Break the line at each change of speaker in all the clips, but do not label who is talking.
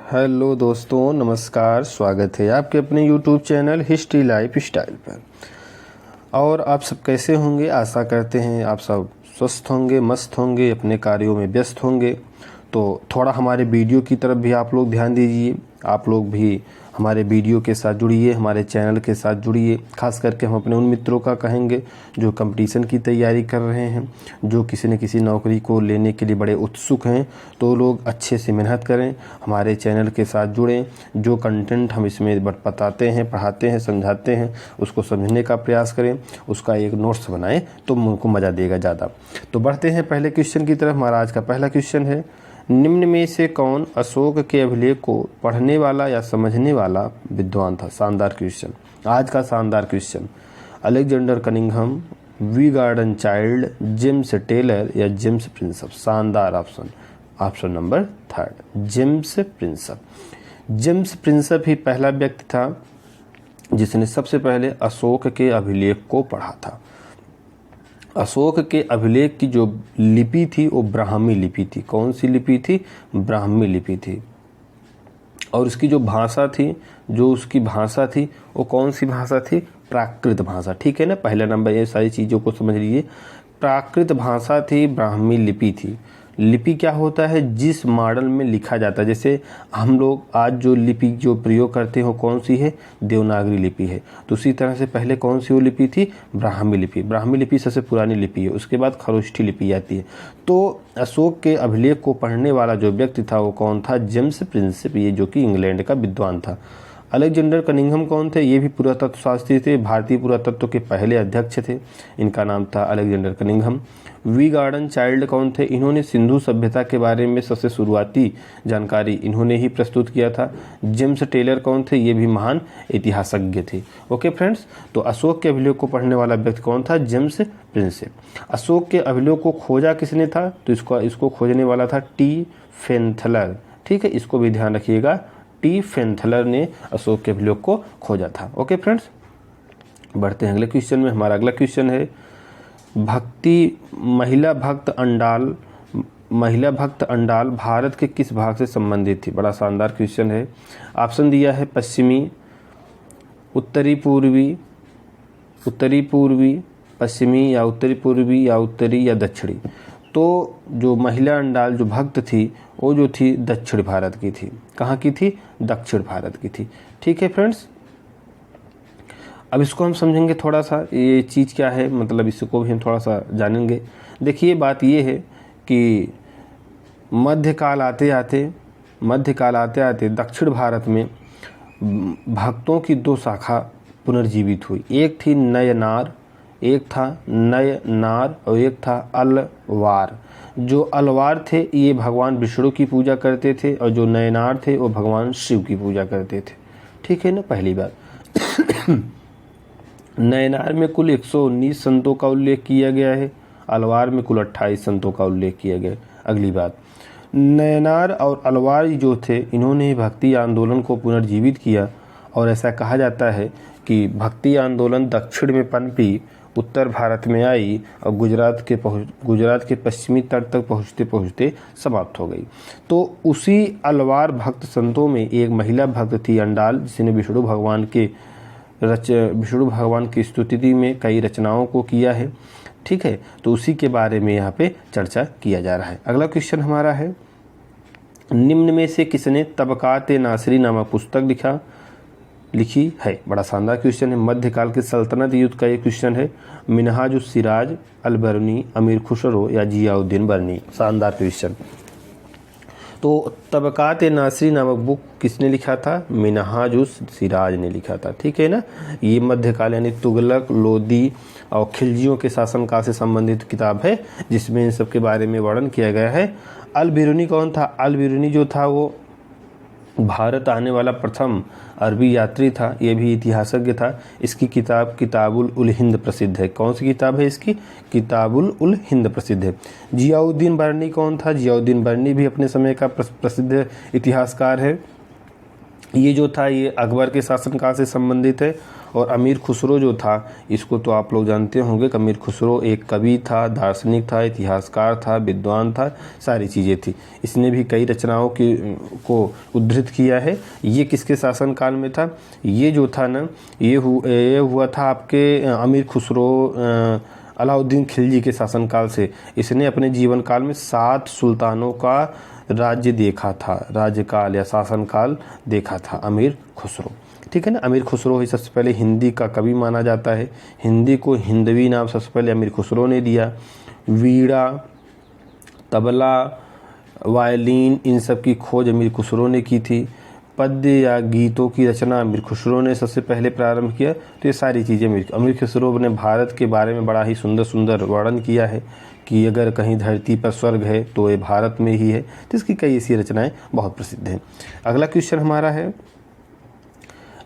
Hello दोस्तों, नमस्कार। स्वागत है आपके अपने YouTube channel history life style पर। और आप सब कैसे होंगे? आशा करते हैं आप सब स्वस्थ होंगे, मस्त होंगे, अपने कार्यों में व्यस्त होंगे। तो थोड़ा हमारे वीडियो की तरफ भी आप लोग ध्यान दीजिए। आप लोग भी हमारे वीडियो के साथ जुड़िए, हमारे चैनल के साथ जुड़िए। खास करके हम अपने उन मित्रों का कहेंगे जो कंपटीशन की तैयारी कर रहे हैं, जो किसी न किसी नौकरी को लेने के लिए बड़े उत्सुक हैं। तो लोग अच्छे से मेहनत करें, हमारे चैनल के साथ जुड़ें। जो कंटेंट हम इसमें बताते हैं, पढ़ाते हैं, समझाते हैं, उसको समझने का प्रयास करें, उसका एक नोट्स बनाएं तो उनको मज़ा देगा ज़्यादा। तो बढ़ते हैं पहले क्वेश्चन की तरफ। हमारा आज का पहला क्वेश्चन है, निम्न में से कौन अशोक के अभिलेख को पढ़ने वाला या समझने वाला विद्वान था? शानदार क्वेश्चन, आज का शानदार question. Alexander Cunningham, V Gordon Childe, James Taylor या जेम्स प्रिंसप? शानदार option, option number third, James Prinsep. James Prinsep ही पहला व्यक्ति था जिसने सबसे पहले अशोक के अभिलेख को पढ़ा था। अशोक के अभिलेख की जो लिपि थी वो ब्राह्मी लिपि थी। कौन सी लिपि थी? ब्राह्मी लिपि थी। और उसकी जो भाषा थी, जो उसकी भाषा थी वो कौन सी भाषा थी? प्राकृत भाषा। ठीक है ना, पहला नंबर। ये सारी चीज़ों को समझ लीजिए। प्राकृत भाषा थी, ब्राह्मी लिपि थी। लिपि क्या होता है? जिस मॉडल में लिखा जाता है। जैसे हम लोग आज जो लिपि जो प्रयोग करते हो कौन सी है? देवनागरी लिपि है। तो उसी तरह से पहले कौन सी वो लिपि थी? ब्राह्मी लिपि। ब्राह्मी लिपि सबसे पुरानी लिपि है, उसके बाद खरोष्ठी लिपि आती है। तो अशोक के अभिलेख को पढ़ने वाला जो व्यक्ति था वो कौन था? जेम्स प्रिंसप, ये जो कि इंग्लैंड का विद्वान था। अलेक्जेंडर कनिंघम कौन थे? ये भी पुरातत्व शास्त्री थे, भारतीय पुरातत्व के पहले अध्यक्ष थे। इनका नाम था Alexander Cunningham. V Gordon Childe कौन थे? इन्होंने सिंधु सभ्यता के बारे में सबसे शुरुआती जानकारी इन्होंने ही प्रस्तुत किया था। जेम्स टेलर कौन थे? ये भी महान इतिहासज्ञ थे। ओके फ्रेंड्स, तो अशोक के अभिलेख को पढ़ने वाला व्यक्ति कौन था? James Prinsep. अशोक के अभिलेख को खोजा किसने था? तो इसको खोजने वाला था टी फेंथलर। ठीक है, इसको भी ध्यान रखिएगा। टी फेंथलर ने अशोक के अभिलेख को खोजा था। ओके फ्रेंड्स, बढ़ते हैं अगले क्वेश्चन में। हमारा अगला क्वेश्चन है, महिला भक्त अंडाल भारत के किस भाग से संबंधित थी? बड़ा शानदार क्वेश्चन है। ऑप्शन दिया है पश्चिमी, उत्तरी पूर्वी, पश्चिमी या उत्तरी पूर्वी या उत्तरी या दक्षिणी। तो जो महिला अंडाल जो भक्त थी वो जो थी दक्षिण भारत की थी। कहाँ की थी? दक्षिण भारत की थी। ठीक है फ्रेंड्स, अब इसको हम समझेंगे थोड़ा सा, ये चीज़ क्या है, मतलब इसको भी हम थोड़ा सा जानेंगे। देखिए बात ये है कि मध्यकाल आते आते दक्षिण भारत में भक्तों की दो शाखा पुनर्जीवित हुई। एक थी नयनार और एक था अलवार। जो अलवार थे ये भगवान विष्णु की पूजा करते थे और जो नयनार थे वो भगवान शिव की पूजा करते थे। ठीक है ना, पहली बात। नयनार में कुल 119 संतों का उल्लेख किया गया है, अलवार में कुल 28 संतों का उल्लेख किया गया है। अगली बात, नयनार और अलवार जो थे इन्होंने भक्ति आंदोलन को पुनर्जीवित किया। और ऐसा कहा जाता है कि भक्ति आंदोलन दक्षिण में पनपी, उत्तर भारत में आई और गुजरात के पश्चिमी तट तक पहुँचते पहुँचते समाप्त हो गई। तो उसी अलवार भक्त संतों में एक महिला भक्त थी अंडाल, जिसने विष्णु भगवान की स्तुति में कई रचनाओं को किया है। ठीक है, तो उसी के बारे में यहाँ पे चर्चा किया जा रहा है। अगला क्वेश्चन हमारा है, निम्न में से किसने तबकात-ए नासिरी नामक पुस्तक लिखी है? बड़ा शानदार क्वेश्चन है, मध्यकाल के सल्तनत युद्ध का ये क्वेश्चन है। मिनहाज-उस-सिराज, अल-बरनी, अमीर खुसरो या जियाउद्दीन बरनी? शानदार क्वेश्चन। तो तबकात-ए नासिरी नामक बुक किसने लिखा था? मिनहाज-उस-सिराज ने लिखा था। ठीक है ना, ये मध्यकाल यानी तुगलक, लोदी और खिलजियों के शासनकाल से संबंधित किताब है, जिसमें इन सब के बारे में वर्णन किया गया है। अल-बिरूनी कौन था? अल-बिरूनी जो था वो भारत आने वाला प्रथम अरबी यात्री था, ये भी इतिहासज्ञ था। इसकी किताब किताबुल उल हिंद प्रसिद्ध है। कौन सी किताब है इसकी? किताबुल उल हिंद प्रसिद्ध है। जियाउद्दीन बरनी कौन था? जियाउद्दीन बरनी भी अपने समय का प्रसिद्ध इतिहासकार है। ये जो था ये अकबर के शासनकाल से संबंधित है और अमीर खुसरो जो था, इसको तो आप लोग जानते होंगे कि अमीर खुसरो एक कवि था, दार्शनिक था, इतिहासकार था, विद्वान था, सारी चीज़ें थी। इसने भी कई रचनाओं को उद्धृत किया है। ये किसके शासनकाल में था? ये जो था ना, ये हुआ था आपके अमीर खुसरो अलाउद्दीन खिलजी के शासनकाल से। इसने अपने जीवन काल में 7 सुल्तानों का राज्य देखा था, राज्यकाल या शासनकाल देखा था अमीर खुसरो। ठीक है ना। अमीर खुसरो ही सबसे पहले हिंदी का कवि माना जाता है। हिंदी को हिंदवी नाम सबसे पहले अमीर खुसरो ने दिया। वीणा, तबला, वायलिन, इन सब की खोज अमीर खुसरो ने की थी। पद्य या गीतों की रचना अमीर खुसरो ने सबसे पहले प्रारंभ किया। तो ये सारी चीज़ें अमीर खुसरो ने भारत के बारे में बड़ा ही सुंदर सुंदर वर्णन किया है कि अगर कहीं धरती पर स्वर्ग है तो ये भारत में ही है। तो इसकी कई ऐसी रचनाएं बहुत प्रसिद्ध हैं। अगला क्वेश्चन हमारा है,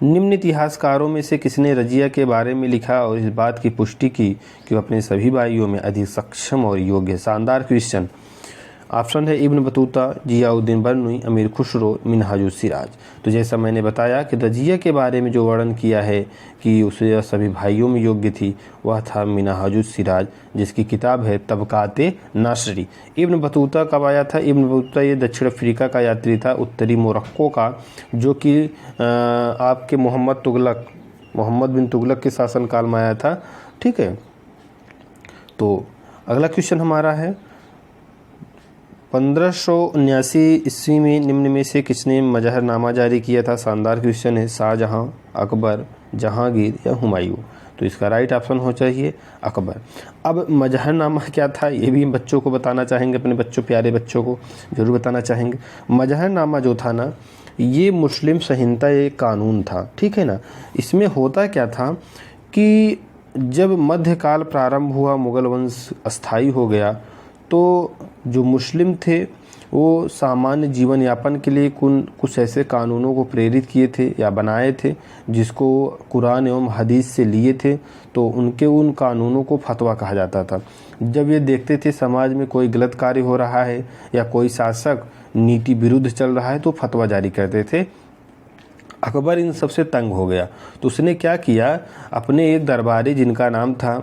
निम्न इतिहासकारों में से किसने रजिया के बारे में लिखा और इस बात की पुष्टि की कि वह अपने सभी भाइयों में अधिक सक्षम और योग्य? शानदार क्वेश्चन। ऑप्शन है इब्न बतूता, जियाउद्दीन बरनुई, अमीर खुसरो, मिनहाजुस सिराज। तो जैसा मैंने बताया कि रजिया के बारे में जो वर्णन किया है कि उसे सभी भाइयों में योग्य थी, वह था मिनहाजुस सिराज, जिसकी किताब है तबकाते नसरी। इब्न बतूता कब आया था? इब्न बतूता ये दक्षिण अफ्रीका का यात्री था, उत्तरी मोरक्को का, जो कि आपके मोहम्मद बिन तुगलक के शासनकाल में आया था। ठीक है। तो अगला क्वेश्चन हमारा है, 1579 ईस्वी में निम्न में से किसने मजहरनामा जारी किया था? शानदार क्वेश्चन है। शाहजहां, अकबर, जहांगीर या हुमायूं? तो इसका राइट ऑप्शन हो चाहिए अकबर। अब मजहरनामा क्या था, ये भी हम बच्चों को बताना चाहेंगे, अपने बच्चों, प्यारे बच्चों को जरूर बताना चाहेंगे। मजहरनामा जो था ना, ये मुस्लिम संहिता एक कानून था। ठीक है ना। इसमें होता क्या था कि जब मध्यकाल प्रारंभ हुआ, मुगल वंश अस्थायी हो गया, तो जो मुस्लिम थे वो सामान्य जीवन यापन के लिए कुछ ऐसे कानूनों को प्रेरित किए थे या बनाए थे, जिसको कुरान एवं हदीस से लिए थे। तो उन कानूनों को फतवा कहा जाता था। जब ये देखते थे समाज में कोई गलत कार्य हो रहा है या कोई शासक नीति विरुद्ध चल रहा है, तो फतवा जारी करते थे। अकबर इन सबसे तंग हो गया, तो उसने क्या किया, अपने एक दरबारी जिनका नाम था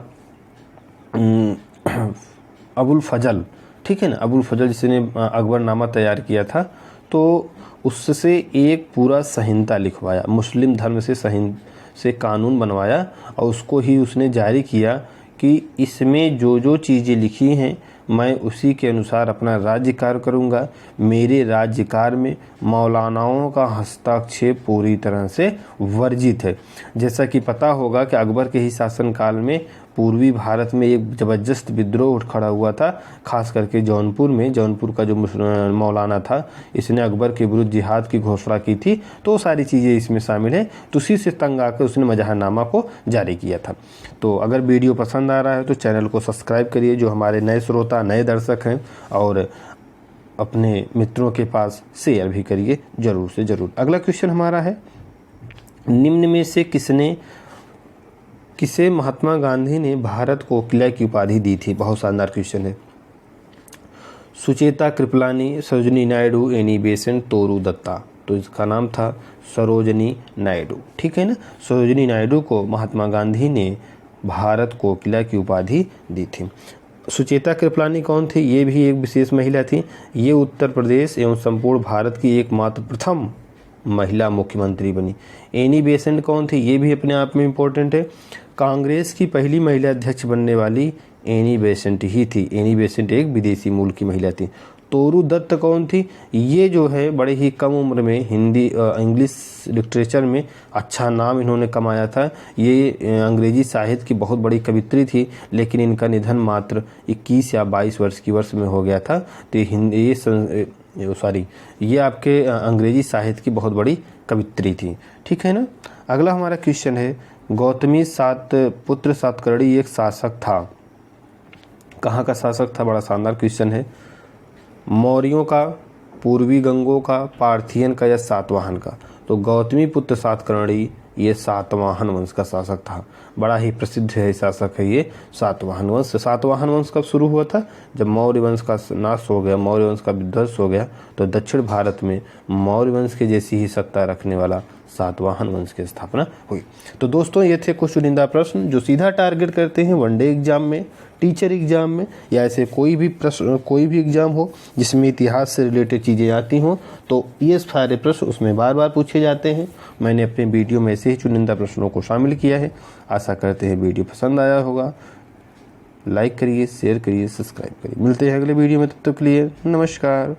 अबुल फजल, ठीक है ना, अबुल फजल, जिसने अकबरनामा तैयार किया था, तो उससे एक पूरा संहिता लिखवाया, मुस्लिम धर्म से कानून बनवाया और उसको ही उसने जारी किया कि इसमें जो जो चीज़ें लिखी हैं मैं उसी के अनुसार अपना राज्यकार्य करूँगा। मेरे राज्यकार्य में मौलानाओं का हस्तक्षेप पूरी तरह से वर्जित है। जैसा कि पता होगा कि अकबर के ही शासनकाल में पूर्वी भारत में एक ज़बरदस्त विद्रोह उठ खड़ा हुआ था, खास करके जौनपुर में। जौनपुर का जो मौलाना था, इसने अकबर के विरुद्ध जिहाद की घोषणा की थी। तो सारी चीज़ें इसमें शामिल हैं। तो उसी से तंग आकर उसने मजहरनामा को जारी किया था। तो अगर वीडियो पसंद आ रहा है तो चैनल को सब्सक्राइब करिए, जो हमारे नए श्रोता, नए दर्शक हैं, और अपने मित्रों के पास शेयर भी करिए ज़रूर से ज़रूर। अगला क्वेश्चन हमारा है, निम्न में से किसे महात्मा गांधी ने भारत को किला की उपाधि दी थी? बहुत शानदार क्वेश्चन है। Sucheta Kripalani, Sarojini Naidu, Annie Besant, Toru Dutt. तो इसका नाम था सरोजनी नायडू। ठीक है ना। सरोजनी नायडू को महात्मा गांधी ने भारत को किला की उपाधि दी थी। सुचेता कृपलानी कौन थी? ये भी एक विशेष महिला थी। ये उत्तर प्रदेश एवं संपूर्ण भारत की एकमात्र प्रथम महिला मुख्यमंत्री बनी। एनी बेसेंट कौन थी? ये भी अपने आप में इम्पोर्टेंट है। कांग्रेस की पहली महिला अध्यक्ष बनने वाली एनी बेसेंट ही थी। एनी बेसेंट एक विदेशी मूल की महिला थी। तोरू दत्त कौन थी? ये जो है बड़े ही कम उम्र में इंग्लिश लिटरेचर में अच्छा नाम इन्होंने कमाया था। ये अंग्रेजी साहित्य की बहुत बड़ी कवित्री थी, लेकिन इनका निधन मात्र 21 या 22 वर्ष की वर्ष में हो गया था। तो ये आपके अंग्रेजी साहित्य की बहुत बड़ी कवित्री थी। ठीक है ना। अगला हमारा क्वेश्चन है, गौतमी पुत्र सातकर्णी एक शासक था। कहाँ का शासक था? बड़ा शानदार क्वेश्चन है। मौर्यों का, पूर्वी गंगों का, पार्थियन का या सातवाहन का? तो गौतमी पुत्र सातकर्णी ये सातवाहन वंश का शासक था। बड़ा ही प्रसिद्ध है शासक है ये सातवाहन वंश। सातवाहन वंश कब शुरू हुआ था? जब मौर्य वंश का नाश हो गया, मौर्य वंश का विध्वंस हो गया, तो दक्षिण भारत में मौर्य वंश के जैसी ही सत्ता रखने वाला सातवाहन वंश की स्थापना हुई। तो दोस्तों ये थे कुछ चुनिंदा प्रश्न जो सीधा टारगेट करते हैं वनडे एग्जाम में, टीचर एग्जाम में, या ऐसे कोई भी प्रश्न, कोई भी एग्जाम हो जिसमें इतिहास से रिलेटेड चीज़ें आती हों, तो ये सारे प्रश्न उसमें बार बार पूछे जाते हैं। मैंने अपने वीडियो में ऐसे ही चुनिंदा प्रश्नों को शामिल किया है। आशा करते हैं वीडियो पसंद आया होगा। लाइक करिए, शेयर करिए, सब्सक्राइब करिए। मिलते हैं अगले वीडियो में, तब तक के लिए नमस्कार।